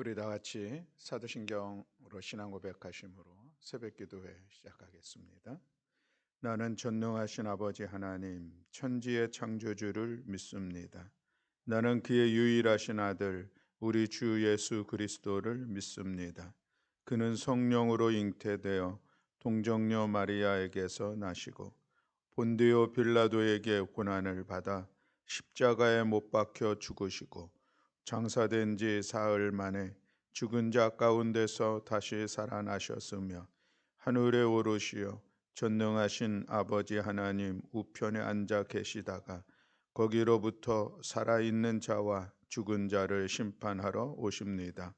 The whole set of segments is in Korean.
우리 다 같이 사도신경으로 신앙 고백하심으로 새벽기도회 시작하겠습니다. 나는 전능하신 아버지 하나님 천지의 창조주를 믿습니다. 나는 그의 유일하신 아들 우리 주 예수 그리스도를 믿습니다. 그는 성령으로 잉태되어 동정녀 마리아에게서 나시고 본디오 빌라도에게 고난을 받아 십자가에 못 박혀 죽으시고 장사된 지 사흘 만에 죽은 자 가운데서 다시 살아나셨으며 하늘에 오르시어 전능하신 아버지 하나님 우편에 앉아 계시다가 거기로부터 살아있는 자와 죽은 자를 심판하러 오십니다.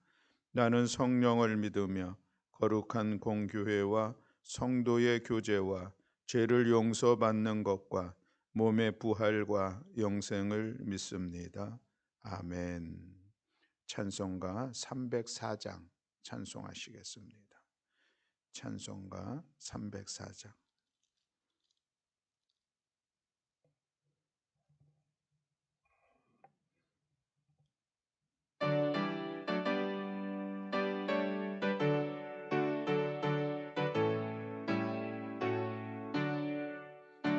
나는 성령을 믿으며 거룩한 공교회와 성도의 교제와 죄를 용서받는 것과 몸의 부활과 영생을 믿습니다. 아멘. 찬송가 304장 찬송하시겠습니다. 찬송가 304장.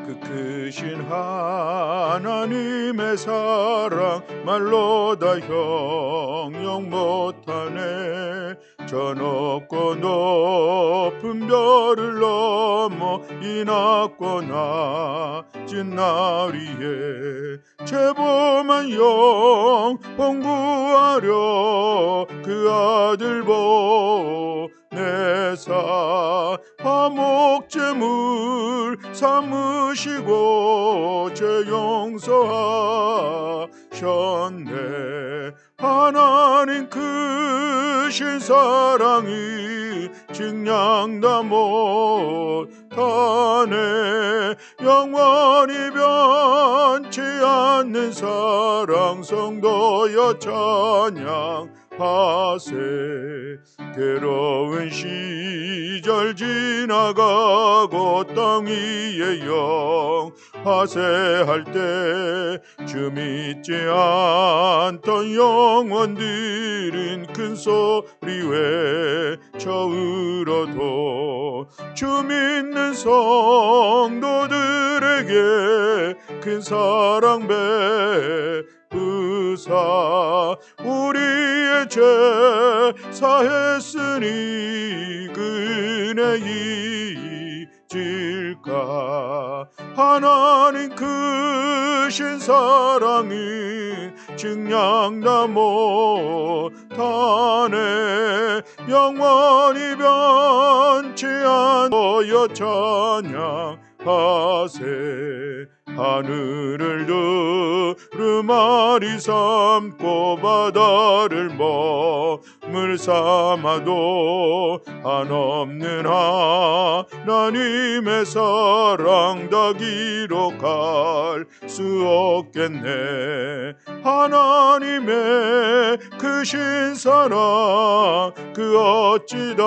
그 크신 하나님의 사랑 말로 다 형용 못하네. 저 높고 높은 별을 넘어 이 낮고 낮은 날 위에 죄범한 영혼 구하려 그 아들 보내사 화목제물 삼으시고 죄 용서하셨네. 하나님 크신 사랑이 증량다 못하네. 영원히 변치 않는 사랑 성도여 찬양하세. 괴로운 시절 지나가고 땅 위에 영화세할 때 주 믿지 않던 영혼들은 큰 소리 외쳐 울어도 주 믿는 성도들에게 큰 사랑 베푸사 우리의 죄 사했으니 그 은혜 잊을까. 하나님 크신 사랑은 증량다 못하네. 영원히 변치 않으여 찬양하세. 하늘을 두루마리 삼고 바다를 머물 삼아도 한없는 하나님의 사랑 다 기록할 수 없겠네. 하나님의 크신 사랑 그 어찌 다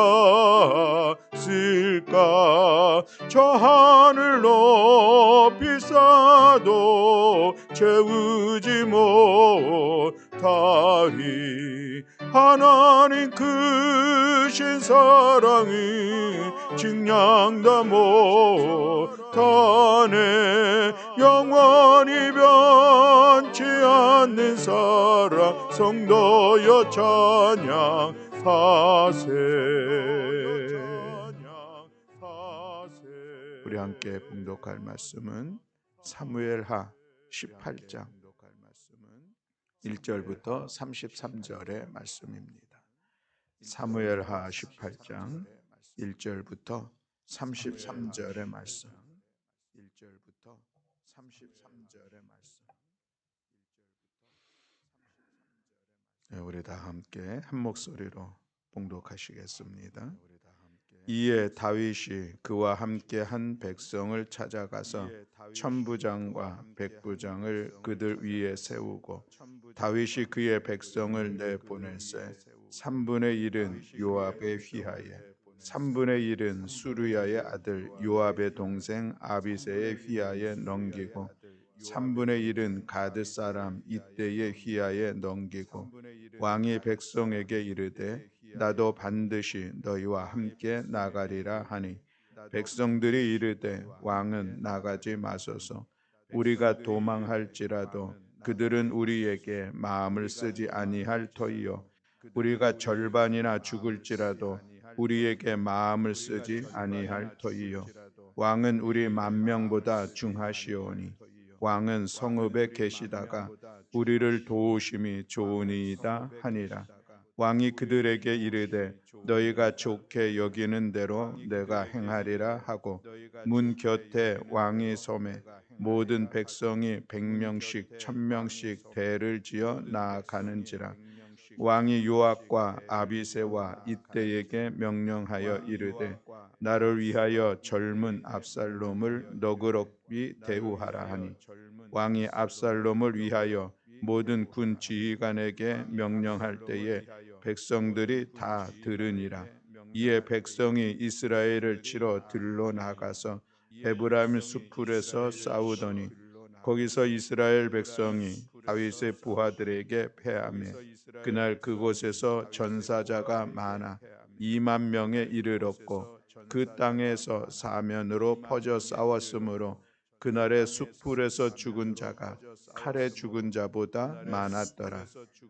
쓸까. 저 하늘 높이 쌓아도 채우지 못하리. 하나님 크신 사랑이 증량다 못하네. 영원히 변치 않는 사랑 성도여 찬양하세. 우리 함께 봉독할 말씀은 사무엘하 18장 1절부터 33절의 말씀입니다. 사무엘하 18장 1절부터 33절의 말씀. 우리 다 함께 한 목소리로 봉독하시겠습니다. 이에 다윗이 그와 함께 한 백성을 찾아가서 천부장과 백부장을 그들 위에 세우고 다윗이 그의 백성을 내보낼세 3분의 1은 요압에 휘하에 3분의 1은 수르야의 아들 요압의 동생 아비새에 휘하에 넘기고 3분의 1은 가드 사람 이때의 휘하에 넘기고 왕이 백성에게 이르되 나도 반드시 너희와 함께 나가리라 하니 백성들이 이르되 왕은 나가지 마소서. 우리가 도망할지라도 그들은 우리에게 마음을 쓰지 아니할 터이요 우리가 절반이나 죽을지라도 우리에게 마음을 쓰지 아니할 터이요 왕은 우리 만명보다 중하시오니 왕은 성읍에 계시다가 우리를 도우심이 좋으니이다 하니라. 왕이 그들에게 이르되 너희가 좋게 여기는 대로 내가 행하리라 하고 문 곁에 왕이 서매 모든 백성이 100명씩 1000명씩 대를 지어 나아가는지라. 왕이 요압과 아비새와 이때에게 명령하여 이르되 나를 위하여 젊은 압살롬을 너그럽이 대우하라 하니 왕이 압살롬을 위하여 모든 군 지휘관에게 명령할 때에 백성들이 다 들으니라. 이에 백성이 이스라엘을 치러 들러 나가서 에브라임 숲풀에서 싸우더니 거기서 이스라엘 백성이 다윗의 부하들에게 패하며 그날 그곳에서 전사자가 많아 2만 명에 이르렀고 그 땅에서 사면으로 퍼져 싸웠으므로 그날의 숲풀에서 죽은 자가 칼에 죽은 자보다 많았더라.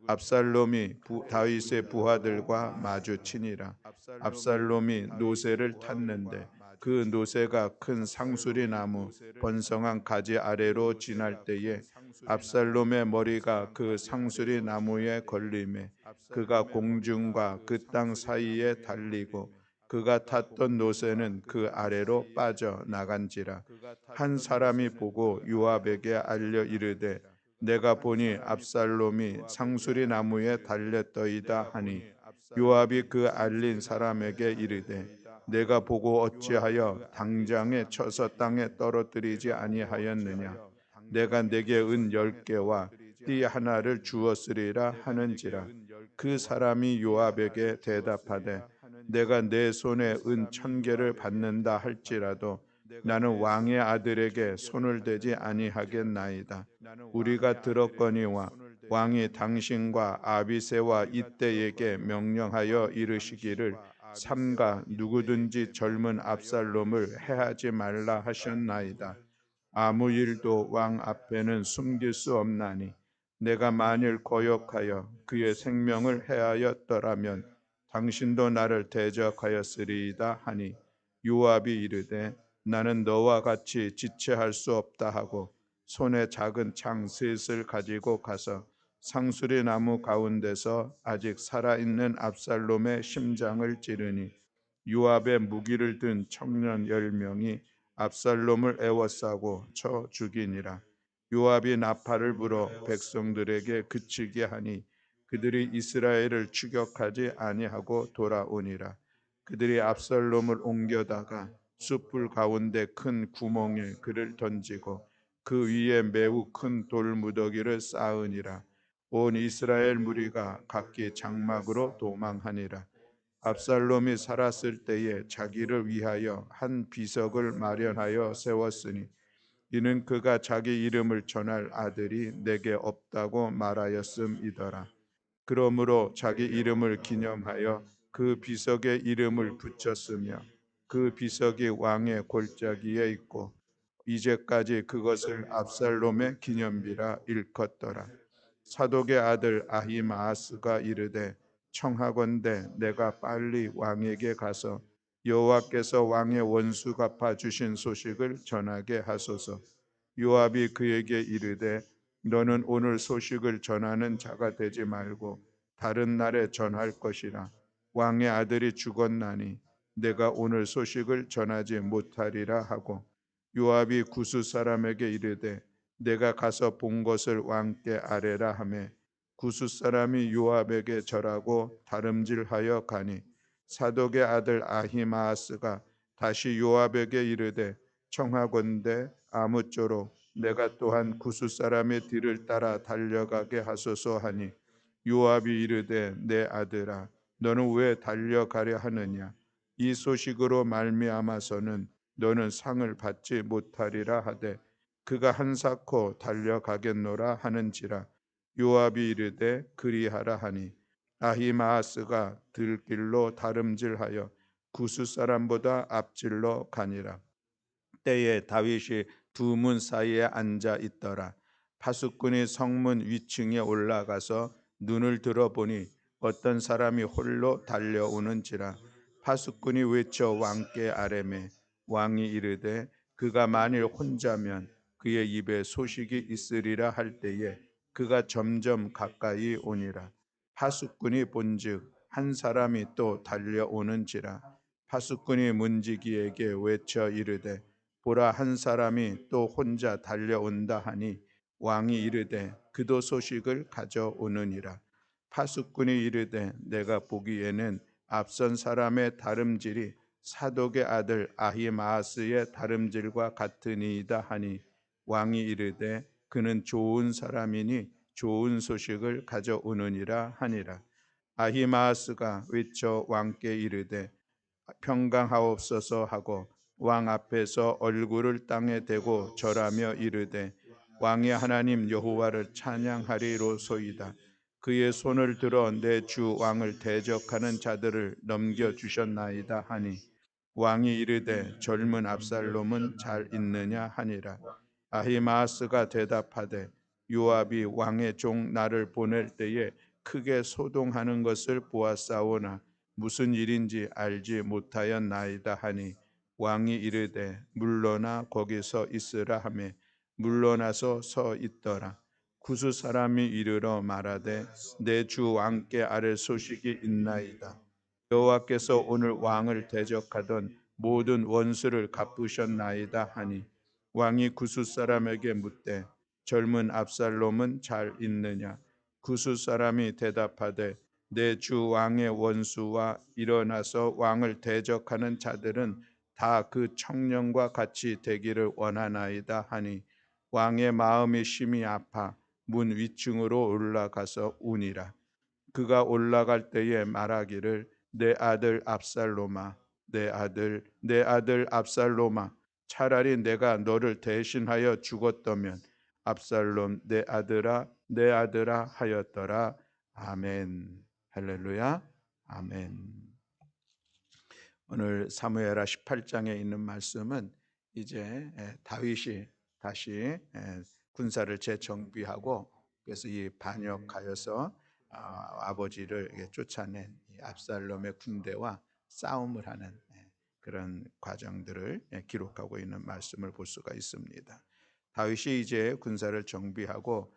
압살롬이 다윗의 부하들과 마주치니라. 압살롬이 노새를 탔는데 그 노새가 큰 상수리 나무 번성한 가지 아래로 지날 때에 압살롬의 머리가 그 상수리 나무에 걸리매 그가 공중과 그 땅 사이에 달리고 그가 탔던 노새는 그 아래로 빠져 나간지라. 한 사람이 보고 요압에게 알려 이르되 내가 보니 압살롬이 상수리 나무에 달렸더이다 하니 요압이 그 알린 사람에게 이르되 내가 보고 어찌하여 당장에 쳐서 땅에 떨어뜨리지 아니하였느냐. 내가 내게 은 10개와 띠 하나를 주었으리라 하는지라. 그 사람이 요압에게 대답하되 내가 내 손에 은 1000개를 받는다 할지라도 나는 왕의 아들에게 손을 대지 아니하겠나이다. 우리가 들었거니와 왕이 당신과 아비새와 이때에게 명령하여 이르시기를 삼가 누구든지 젊은 압살롬을 해하지 말라 하셨나이다. 아무 일도 왕 앞에는 숨길 수 없나니 내가 만일 거역하여 그의 생명을 해하였더라면 당신도 나를 대적하였으리이다 하니 요압이 이르되 나는 너와 같이 지체할 수 없다 하고 손에 작은 창 셋을 가지고 가서 상수리 나무 가운데서 아직 살아있는 압살롬의 심장을 찌르니 요압의 무기를 든 청년 10명이 압살롬을 애워싸고 쳐 죽이니라. 요압이 나팔을 불어 백성들에게 그치게 하니 그들이 이스라엘을 추격하지 아니하고 돌아오니라. 그들이 압살롬을 옮겨다가 숯불 가운데 큰 구멍에 그를 던지고 그 위에 매우 큰 돌무더기를 쌓으니라. 온 이스라엘 무리가 각기 장막으로 도망하니라. 압살롬이 살았을 때에 자기를 위하여 한 비석을 마련하여 세웠으니 이는 그가 자기 이름을 전할 아들이 내게 없다고 말하였음이더라. 그러므로 자기 이름을 기념하여 그 비석에 이름을 붙였으며 그 비석이 왕의 골짜기에 있고 이제까지 그것을 압살롬의 기념비라 일컫더라. 사독의 아들 아히마아스가 이르되 청하건대 내가 빨리 왕에게 가서 여호와께서 왕의 원수 갚아 주신 소식을 전하게 하소서. 요압이 그에게 이르되 너는 오늘 소식을 전하는 자가 되지 말고 다른 날에 전할 것이라. 왕의 아들이 죽었나니 내가 오늘 소식을 전하지 못하리라 하고 요압이 구스 사람에게 이르되 내가 가서 본 것을 왕께 아뢰라 하매 구스 사람이 요압에게 절하고 다름질하여 가니 사독의 아들 아히마아스가 다시 요압에게 이르되 청하건대 아무쪼록 내가 또한 구스 사람의 뒤를 따라 달려가게 하소서 하니 요압이 이르되 내 아들아 너는 왜 달려가려 하느냐. 이 소식으로 말미암아서는 너는 상을 받지 못하리라 하되 그가 한사코 달려가겠노라 하는지라. 요압이 이르되 그리하라 하니 아히마아스가 들길로 다름질하여 구스 사람보다 앞질러 가니라. 때에 다윗이 두 문 사이에 앉아 있더라. 파수꾼이 성문 위층에 올라가서 눈을 들어보니 어떤 사람이 홀로 달려오는지라. 파수꾼이 외쳐 왕께 아뢰매 왕이 이르되 그가 만일 혼자면 그의 입에 소식이 있으리라 할 때에 그가 점점 가까이 오니라. 파수꾼이 본즉 한 사람이 또 달려오는지라. 파수꾼이 문지기에게 외쳐 이르되 보라 한 사람이 또 혼자 달려온다 하니 왕이 이르되 그도 소식을 가져오느니라. 파수꾼이 이르되 내가 보기에는 앞선 사람의 다름질이 사독의 아들 아히마아스의 다름질과 같으니이다 하니 왕이 이르되 그는 좋은 사람이니 좋은 소식을 가져오느니라 하니라. 아히마아스가 외쳐 왕께 이르되 평강하옵소서 하고 왕 앞에서 얼굴을 땅에 대고 절하며 이르되 왕의 하나님 여호와를 찬양하리로소이다. 그의 손을 들어 내 주 왕을 대적하는 자들을 넘겨 주셨나이다 하니 왕이 이르되 젊은 압살롬은 잘 있느냐 하니라. 아히마아스가 대답하되 요압이 왕의 종 나를 보낼 때에 크게 소동하는 것을 보았사오나 무슨 일인지 알지 못하였나이다 하니 왕이 이르되 물러나 거기서 있으라 하매 물러나서 서 있더라. 구스 사람이 이르러 말하되 내 주 왕께 아뢰 소식이 있나이다. 여호와께서 오늘 왕을 대적하던 모든 원수를 갚으셨나이다 하니 왕이 구스 사람에게 묻되 젊은 압살롬은 잘 있느냐. 구스 사람이 대답하되 내 주 왕의 원수와 일어나서 왕을 대적하는 자들은 다 그 청년과 같이 되기를 원하나이다 하니 왕의 마음이 심히 아파 문 위층으로 올라가서 우니라. 그가 올라갈 때에 말하기를 내 아들 압살롬아 내 아들 압살롬아 차라리 내가 너를 대신하여 죽었더면 압살롬 내 아들아 하였더라. 아멘. 할렐루야. 아멘. 오늘 사무엘하 18장에 있는 말씀은 이제 다윗이 다시 군사를 재정비하고 그래서 이 반역하여서 아버지를 쫓아낸 압살롬의 군대와 싸움을 하는 그런 과정들을 기록하고 있는 말씀을 볼 수가 있습니다. 다윗이 이제 군사를 정비하고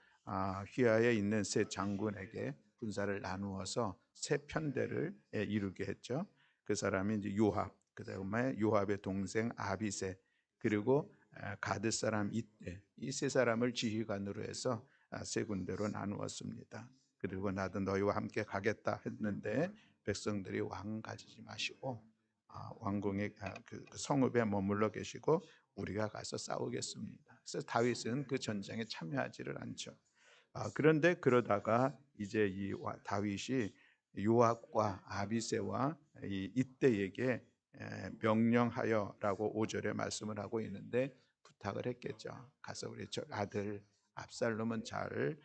휘하에 있는 세 장군에게 군사를 나누어서 세 편대를 이루게 했죠. 그 사람이 이제 요압, 그다음에 요압의 동생 아비세, 그리고 가드 사람 이때, 이 세 사람을 지휘관으로 해서 세 군대로 나누었습니다. 그리고 나도 너희와 함께 가겠다 했는데 백성들이 왕 가지지 마시고 왕궁의 그 성읍에 머물러 계시고 우리가 가서 싸우겠습니다. 그래서 다윗은 그 전쟁에 참여하지를 않죠. 그런데 그러다가 이제 이 다윗이 요압과 아비새와 이때에게 명령하여라고 5절에 말씀을 하고 있는데 부탁을 했겠죠. 가서 우리 아들 압살롬은 잘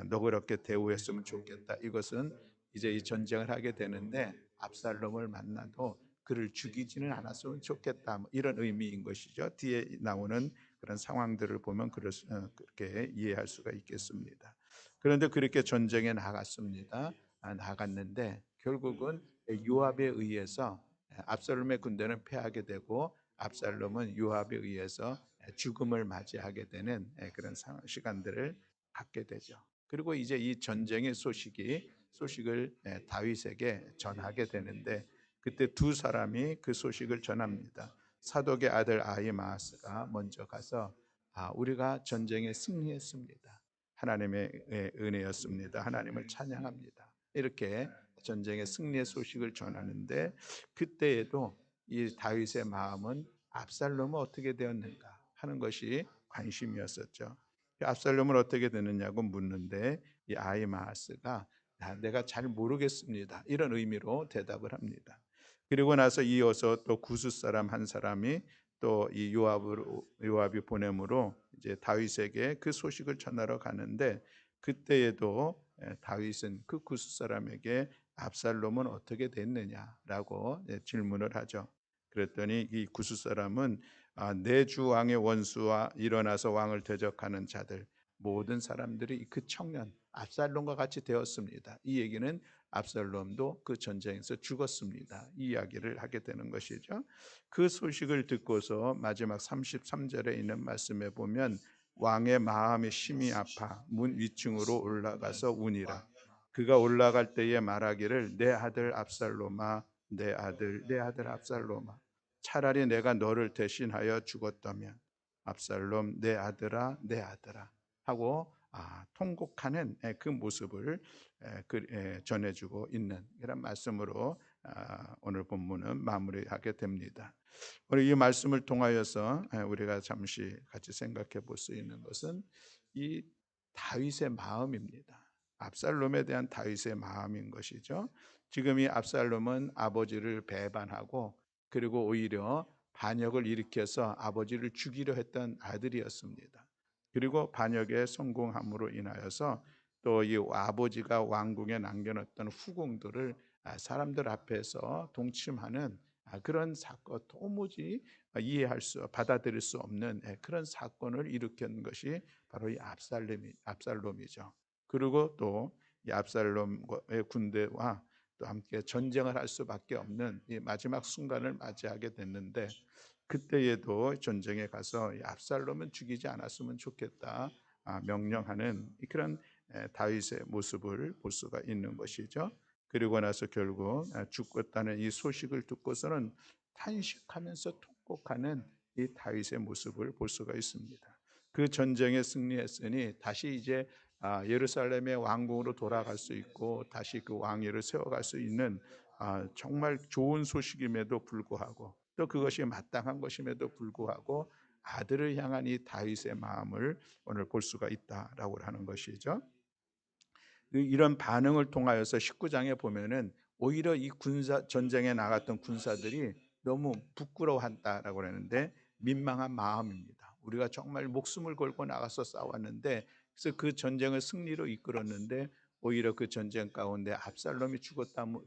너그럽게 대우했으면 좋겠다. 이것은 이제 이 전쟁을 하게 되는데 압살롬을 만나도 그를 죽이지는 않았으면 좋겠다. 뭐 이런 의미인 것이죠. 뒤에 나오는 그런 상황들을 보면 그렇게 이해할 수가 있겠습니다. 그런데 그렇게 전쟁에 나갔습니다. 나갔는데 결국은 요압에 의해서 압살롬의 군대는 패하게 되고 압살롬은 요압에 의해서 죽음을 맞이하게 되는 그런 시간들을 갖게 되죠. 그리고 이제 이 전쟁의 소식을 다윗에게 전하게 되는데 그때 두 사람이 그 소식을 전합니다. 사독의 아들 아히마아스가 먼저 가서 우리가 전쟁에 승리했습니다. 하나님의 은혜였습니다. 하나님을 찬양합니다. 이렇게 전쟁의 승리의 소식을 전하는데 그때에도 이 다윗의 마음은 압살롬은 어떻게 되었는가 하는 것이 관심이었었죠. 압살롬은 어떻게 되느냐고 묻는데 이 아히마아스가 내가 잘 모르겠습니다. 이런 의미로 대답을 합니다. 그리고 나서 이어서 또 구스 사람 한 사람이 또 이 요압이 보냄으로 이제 다윗에게 그 소식을 전하러 가는데, 그때에도 다윗은 그 구스 사람에게 압살롬은 어떻게 됐느냐라고 질문을 하죠. 그랬더니 이 구스 사람은 내 주 왕의 원수와 일어나서 왕을 대적하는 자들 모든 사람들이 그 청년 압살롬과 같이 되었습니다. 이 얘기는 압살롬도 그 전쟁에서 죽었습니다. 이 이야기를 하게 되는 것이죠. 그 소식을 듣고서 마지막 33절에 있는 말씀에 보면 왕의 마음이 심히 아파 문 위층으로 올라가서 우니라. 그가 올라갈 때에 말하기를 내 아들 압살롬아, 내 아들, 내 아들 압살롬아, 차라리 내가 너를 대신하여 죽었다면, 압살롬 내 아들아, 내 아들아 하고 통곡하는 그 모습을 전해주고 있는 이런 말씀으로 오늘 본문은 마무리하게 됩니다. 우리 이 말씀을 통하여서 우리가 잠시 같이 생각해 볼 수 있는 것은 이 다윗의 마음입니다. 압살롬에 대한 다윗의 마음인 것이죠. 지금 이 압살롬은 아버지를 배반하고 그리고 오히려 반역을 일으켜서 아버지를 죽이려 했던 아들이었습니다. 그리고 반역에 성공함으로 인하여서 또 이 아버지가 왕궁에 남겨놓던 후궁들을 사람들 앞에서 동침하는 그런 사건, 도무지 받아들일 수 없는 그런 사건을 일으킨 것이 바로 이 압살롬이죠. 그리고 또 이 압살롬의 군대와 또 함께 전쟁을 할 수밖에 없는 이 마지막 순간을 맞이하게 됐는데, 그때에도 전쟁에 가서 이 압살롬은 죽이지 않았으면 좋겠다 명령하는 그런 다윗의 모습을 볼 수가 있는 것이죠. 그리고 나서 결국 죽었다는 이 소식을 듣고서는 탄식하면서 통곡하는 이 다윗의 모습을 볼 수가 있습니다. 그 전쟁에 승리했으니 다시 이제 예루살렘의 왕궁으로 돌아갈 수 있고 다시 그 왕위를 세워갈 수 있는 정말 좋은 소식임에도 불구하고, 또 그것이 마땅한 것임에도 불구하고 아들을 향한 이 다윗의 마음을 오늘 볼 수가 있다라고 하는 것이죠. 이런 반응을 통하여서 19장에 보면은 오히려 이 군사 전쟁에 나갔던 군사들이 너무 부끄러워한다라고 하는데, 민망한 마음입니다. 우리가 정말 목숨을 걸고 나가서 싸웠는데, 그래서 그 전쟁을 승리로 이끌었는데 오히려 그 전쟁 가운데 압살롬이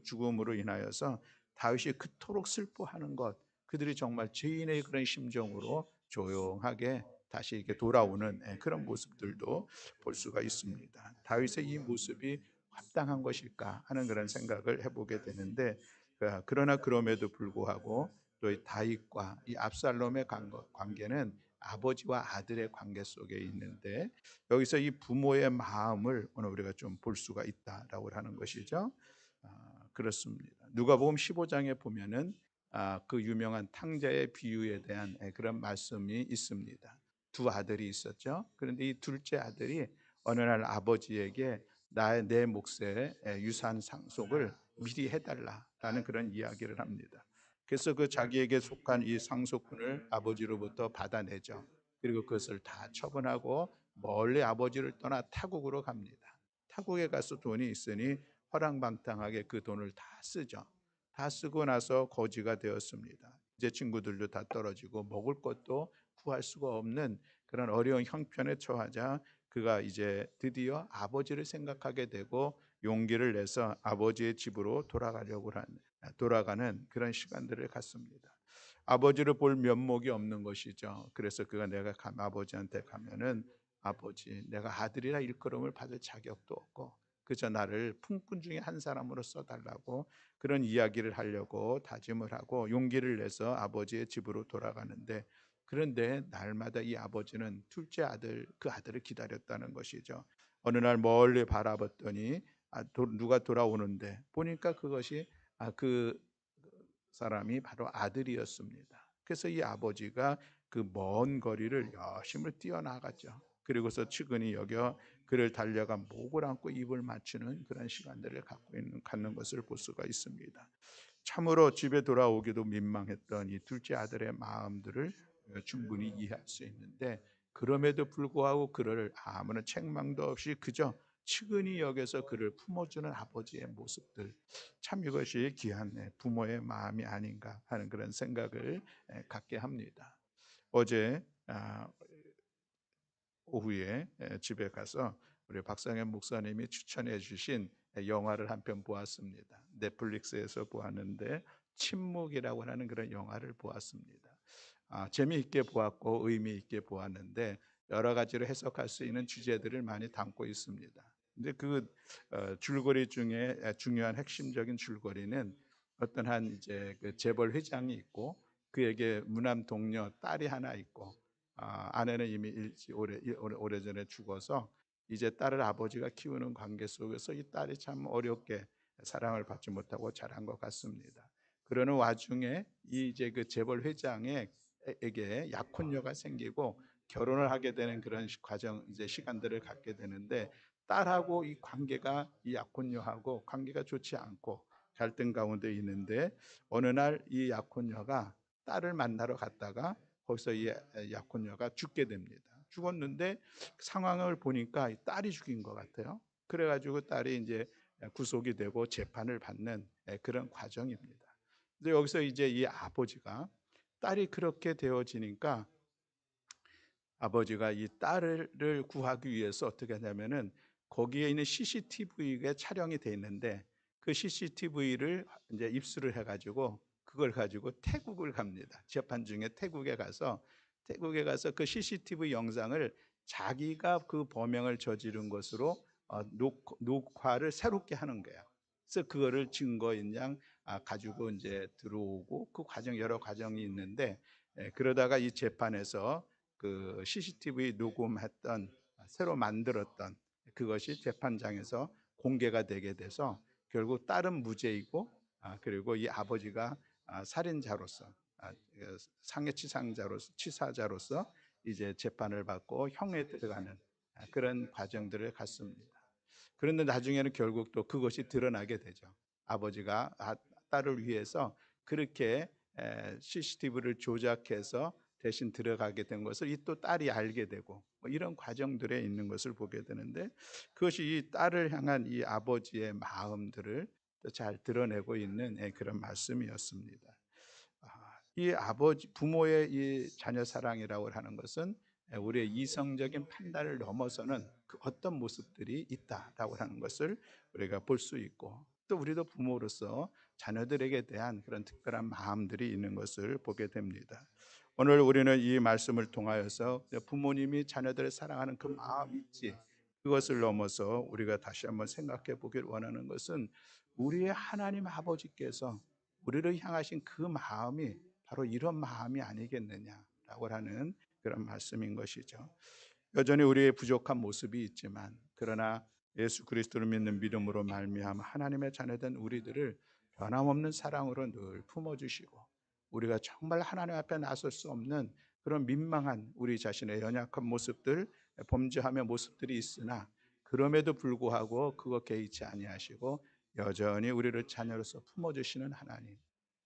죽음으로 인하여서 다윗이 그토록 슬퍼하는 것, 그들이 정말 죄인의 그런 심정으로 조용하게 다시 이렇게 돌아오는 그런 모습들도 볼 수가 있습니다. 다윗의 이 모습이 합당한 것일까 하는 그런 생각을 해보게 되는데, 그러나 그럼에도 불구하고 또 이 다윗과 이 압살롬의 관계는 아버지와 아들의 관계 속에 있는데, 여기서 이 부모의 마음을 오늘 우리가 좀 볼 수가 있다라고 하는 것이죠. 그렇습니다. 누가복음 15장에 보면은 그 유명한 탕자의 비유에 대한 그런 말씀이 있습니다. 두 아들이 있었죠. 그런데 이 둘째 아들이 어느 날 아버지에게 내 몫의 유산 상속을 미리 해달라라는 그런 이야기를 합니다. 그래서 그 자기에게 속한 이 상속분을 아버지로부터 받아내죠. 그리고 그것을 다 처분하고 멀리 아버지를 떠나 타국으로 갑니다. 타국에 가서 돈이 있으니 허랑방탕하게 그 돈을 다 쓰죠. 다 쓰고 나서 거지가 되었습니다. 이제 친구들도 다 떨어지고 먹을 것도 구할 수가 없는 그런 어려운 형편에 처하자 그가 이제 드디어 아버지를 생각하게 되고 용기를 내서 아버지의 집으로 돌아가는 그런 시간들을 갖습니다. 아버지를 볼 면목이 없는 것이죠. 그래서 그가 내가 아버지한테 가면은 아버지, 내가 아들이라 일컬음을 받을 자격도 없고 그저 나를 품꾼 중에 한 사람으로 써달라고 그런 이야기를 하려고 다짐을 하고 용기를 내서 아버지의 집으로 돌아가는데, 그런데 날마다 이 아버지는 둘째 아들, 그 아들을 기다렸다는 것이죠. 어느 날 멀리 바라봤더니 누가 돌아오는데 보니까 그것이 그 사람이 바로 아들이었습니다. 그래서 이 아버지가 그 먼 거리를 열심히 뛰어나갔죠. 그리고서 측은히 여겨 그를 달려가 목을 안고 입을 맞추는 그런 시간들을 갖는 것을 볼 수가 있습니다. 참으로 집에 돌아오기도 민망했던 이 둘째 아들의 마음들을 충분히 이해할 수 있는데, 그럼에도 불구하고 그를 아무런 책망도 없이 그저 측은히 여겨서 그를 품어주는 아버지의 모습들, 참 이것이 귀한 부모의 마음이 아닌가 하는 그런 생각을 갖게 합니다. 어제 오후에 집에 가서 우리 박상현 목사님이 추천해 주신 영화를 한 편 보았습니다. 넷플릭스에서 보았는데 침묵이라고 하는 그런 영화를 보았습니다. 재미있게 보았고 의미 있게 보았는데 여러 가지로 해석할 수 있는 주제들을 많이 담고 있습니다. 근데 그 줄거리 중에 중요한 핵심적인 줄거리는 어떤 한 이제 그 재벌 회장이 있고 그에게 무남 동료 딸이 하나 있고 아내는 이미 오래전에 죽어서 이제 딸을 아버지가 키우는 관계 속에서 이 딸이 참 어렵게 사랑을 받지 못하고 자란 것 같습니다. 그러는 와중에 이제 그 재벌 회장에게 약혼녀가 생기고 결혼을 하게 되는 그런 과정 이제 시간들을 갖게 되는데 딸하고 이 관계가 이 약혼녀하고 관계가 좋지 않고 갈등 가운데 있는데 어느 날 이 약혼녀가 딸을 만나러 갔다가 거기서 이 약혼녀가 죽게 됩니다. 죽었는데 상황을 보니까 딸이 죽인 것 같아요. 그래가지고 딸이 이제 구속이 되고 재판을 받는 그런 과정입니다. 근데 여기서 이제 이 아버지가 딸이 그렇게 되어지니까 아버지가 이 딸을 구하기 위해서 어떻게 하냐면은 거기에 있는 CCTV가 촬영이 돼 있는데 그 CCTV를 이제 입수를 해가지고 그걸 가지고 태국을 갑니다. 재판 중에 태국에 가서 그 CCTV 영상을 자기가 그 범행을 저지른 것으로 녹화를 새롭게 하는 거야. 그래서 그거를 증거인 양 가지고 이제 들어오고 그 과정 여러 과정이 있는데 그러다가 이 재판에서 그 CCTV 녹음했던 새로 만들었던 그것이 재판장에서 공개가 되게 돼서 결국 딸은 무죄이고 그리고 이 아버지가 살인자로서 상해치상자로서 치사자로서 이제 재판을 받고 형에 들어가는 그런 과정들을 갖습니다. 그런데 나중에는 결국 또 그것이 드러나게 되죠. 아버지가 딸을 위해서 그렇게 CCTV를 조작해서 대신 들어가게 된 것을 이 또 딸이 알게 되고 뭐 이런 과정들에 있는 것을 보게 되는데 그것이 이 딸을 향한 이 아버지의 마음들을 잘 드러내고 있는 그런 말씀이었습니다. 이 아버지 부모의 이 자녀 사랑이라고 하는 것은 우리의 이성적인 판단을 넘어서는 그 어떤 모습들이 있다라고 하는 것을 우리가 볼 수 있고 또 우리도 부모로서 자녀들에게 대한 그런 특별한 마음들이 있는 것을 보게 됩니다. 오늘 우리는 이 말씀을 통하여서 부모님이 자녀들을 사랑하는 그 마음 있지 그것을 넘어서 우리가 다시 한번 생각해 보길 원하는 것은 우리의 하나님 아버지께서 우리를 향하신 그 마음이 바로 이런 마음이 아니겠느냐라고 하는 그런 말씀인 것이죠. 여전히 우리의 부족한 모습이 있지만 그러나 예수 그리스도를 믿는 믿음으로 말미암아 하나님의 자녀된 우리들을 변함없는 사랑으로 늘 품어주시고 우리가 정말 하나님 앞에 나설 수 없는 그런 민망한 우리 자신의 연약한 모습들 범죄하며 모습들이 있으나 그럼에도 불구하고 그거 개의치 아니하시고 여전히 우리를 자녀로서 품어주시는 하나님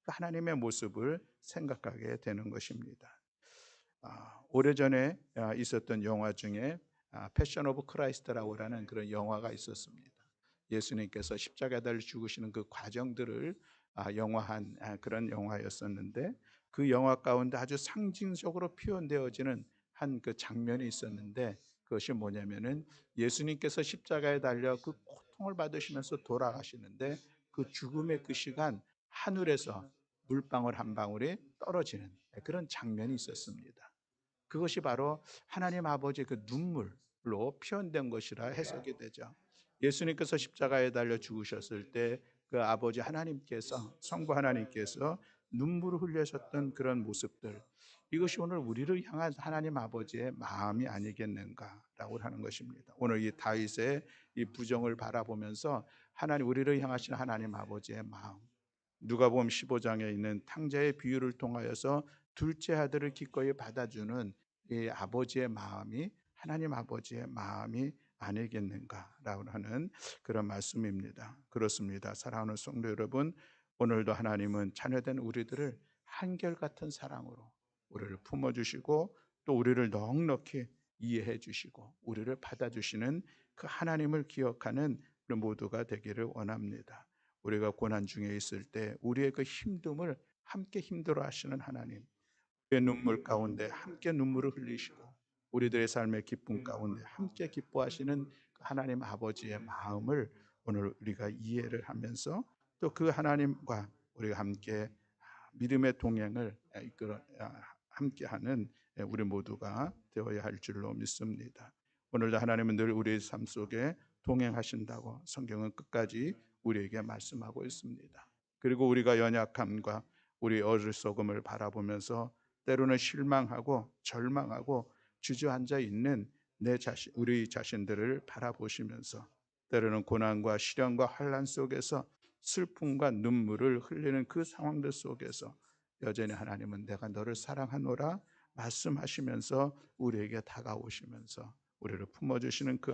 그 하나님의 모습을 생각하게 되는 것입니다. 오래전에 있었던 영화 중에 패션 오브 크라이스트라고 하는 그런 영화가 있었습니다. 예수님께서 십자가에 달려 죽으시는 그 과정들을 영화한 그런 영화였었는데 그 영화 가운데 아주 상징적으로 표현되어지는 한 그 장면이 있었는데 그것이 뭐냐면은 예수님께서 십자가에 달려 그 고통을 받으시면서 돌아가시는데 그 죽음의 그 시간 하늘에서 물방울 한 방울이 떨어지는 그런 장면이 있었습니다. 그것이 바로 하나님 아버지의 그 눈물로 표현된 것이라 해석이 되죠. 예수님께서 십자가에 달려 죽으셨을 때 그 아버지 하나님께서 성부 하나님께서 눈물을 흘리셨던 그런 모습들 이것이 오늘 우리를 향한 하나님 아버지의 마음이 아니겠는가라고 하는 것입니다. 오늘 이 다윗의 이 부정을 바라보면서 하나님 우리를 향하신 하나님 아버지의 마음 누가복음 15장에 있는 탕자의 비유를 통하여서 둘째 아들을 기꺼이 받아주는 이 아버지의 마음이 하나님 아버지의 마음이 아니겠는가라고 하는 그런 말씀입니다. 그렇습니다. 사랑하는 성도 여러분, 오늘도 하나님은 자녀된 우리들을 한결같은 사랑으로 우리를 품어주시고 또 우리를 넉넉히 이해해 주시고 우리를 받아주시는 그 하나님을 기억하는 우리 모두가 되기를 원합니다. 우리가 고난 중에 있을 때 우리의 그 힘듦을 함께 힘들어 하시는 하나님 우리의 눈물 가운데 함께 눈물을 흘리시고 우리들의 삶의 기쁨 가운데 함께 기뻐하시는 그 하나님 아버지의 마음을 오늘 우리가 이해를 하면서 또 그 하나님과 우리가 함께 믿음의 동행을 이끌어 함께하는 우리 모두가 되어야 할 줄로 믿습니다. 오늘도 하나님은 늘 우리의 삶 속에 동행하신다고 성경은 끝까지 우리에게 말씀하고 있습니다. 그리고 우리가 연약함과 우리 어리석음을 바라보면서 때로는 실망하고 절망하고 주저앉아 있는 내 자신, 우리 자신들을 바라보시면서 때로는 고난과 시련과 환난 속에서 슬픔과 눈물을 흘리는 그 상황들 속에서 여전히 하나님은 내가 너를 사랑하노라 말씀하시면서 우리에게 다가오시면서 우리를 품어주시는 그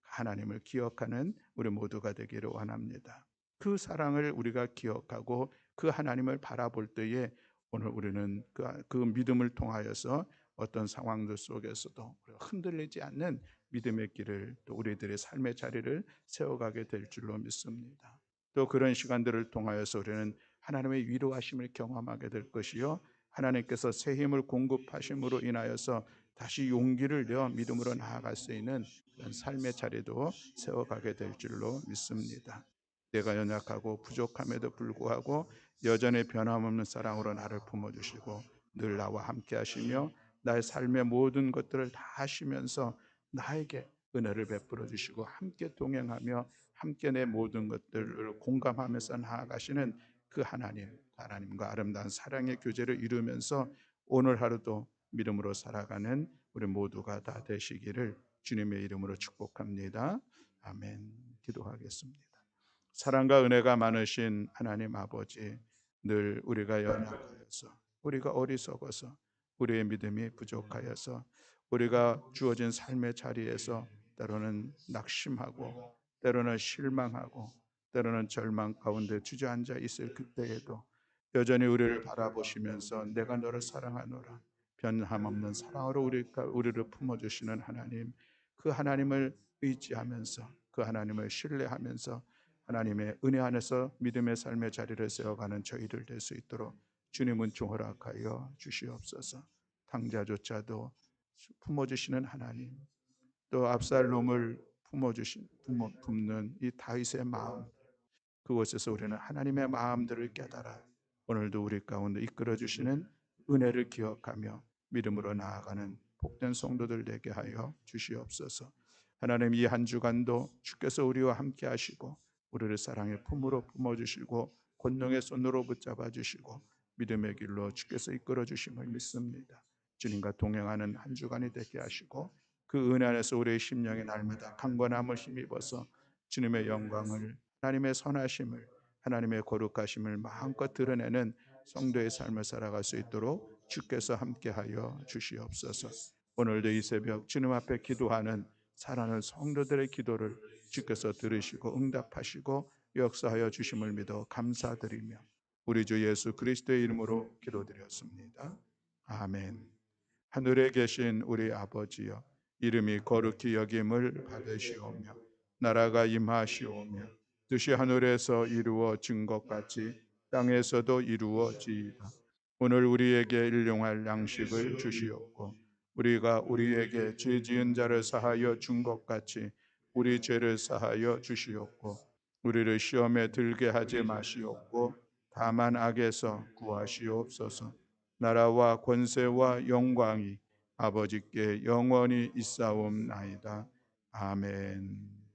하나님을 기억하는 우리 모두가 되기를 원합니다. 그 사랑을 우리가 기억하고 그 하나님을 바라볼 때에 오늘 우리는 그 믿음을 통하여서 어떤 상황들 속에서도 흔들리지 않는 믿음의 길을 또 우리들의 삶의 자리를 세워가게 될 줄로 믿습니다. 또 그런 시간들을 통하여서 우리는 하나님의 위로하심을 경험하게 될 것이요 하나님께서 새 힘을 공급하심으로 인하여서 다시 용기를 내어 믿음으로 나아갈 수 있는 그런 삶의 자리도 세워가게 될 줄로 믿습니다. 내가 연약하고 부족함에도 불구하고 여전히 변함없는 사랑으로 나를 품어주시고 늘 나와 함께 하시며 나의 삶의 모든 것들을 다 하시면서 나에게 은혜를 베풀어 주시고 함께 동행하며 함께 내 모든 것들을 공감하면서 나아가시는 그 하나님과 아름다운 사랑의 교제를 이루면서 오늘 하루도 믿음으로 살아가는 우리 모두가 다 되시기를 주님의 이름으로 축복합니다. 아멘. 기도하겠습니다. 사랑과 은혜가 많으신 하나님 아버지, 늘 우리가 연약하여서 우리가 어리석어서 우리의 믿음이 부족하여서 우리가 주어진 삶의 자리에서 때로는 낙심하고 때로는 실망하고 때로는 절망 가운데 주저앉아 있을 그때에도 여전히 우리를 바라보시면서 내가 너를 사랑하노라 변함없는 사랑으로 우리를 품어주시는 하나님, 그 하나님을 의지하면서 그 하나님을 신뢰하면서 하나님의 은혜 안에서 믿음의 삶의 자리를 세워가는 저희들 될 수 있도록 주님은 종허락하여 주시옵소서. 당자조차도 품어주시는 하나님, 또 압살롬을 품는 이 다윗의 마음, 그곳에서 우리는 하나님의 마음들을 깨달아 오늘도 우리 가운데 이끌어 주시는 은혜를 기억하며 믿음으로 나아가는 복된 성도들 되게 하여 주시옵소서. 하나님, 이 한 주간도 주께서 우리와 함께 하시고 우리를 사랑의 품으로 품어주시고 권능의 손으로 붙잡아 주시고 믿음의 길로 주께서 이끌어 주심을 믿습니다. 주님과 동행하는 한 주간이 되게 하시고 그 은혜 안에서 우리의 심령이 날마다 강건함을 힘입어서 주님의 영광을, 하나님의 선하심을, 하나님의 거룩하심을 마음껏 드러내는 성도의 삶을 살아갈 수 있도록 주께서 함께하여 주시옵소서. 오늘도 이 새벽 주님 앞에 기도하는 사랑하는 성도들의 기도를 주께서 들으시고 응답하시고 역사하여 주심을 믿어 감사드리며 우리 주 예수 그리스도의 이름으로 기도드렸습니다. 아멘. 하늘에 계신 우리 아버지여, 이름이 거룩히 여김을 받으시오며 나라가 임하시오며 뜻이 하늘에서 이루어진 것 같이 땅에서도 이루어지이다. 오늘 우리에게 일용할 양식을 주시옵고 우리가 우리에게 죄 지은 자를 사하여 준 것 같이 우리 죄를 사하여 주시옵고 우리를 시험에 들게 하지 마시옵고 다만 악에서 구하시옵소서. 나라와 권세와 영광이 아버지께 영원히 있사옵나이다. 아멘.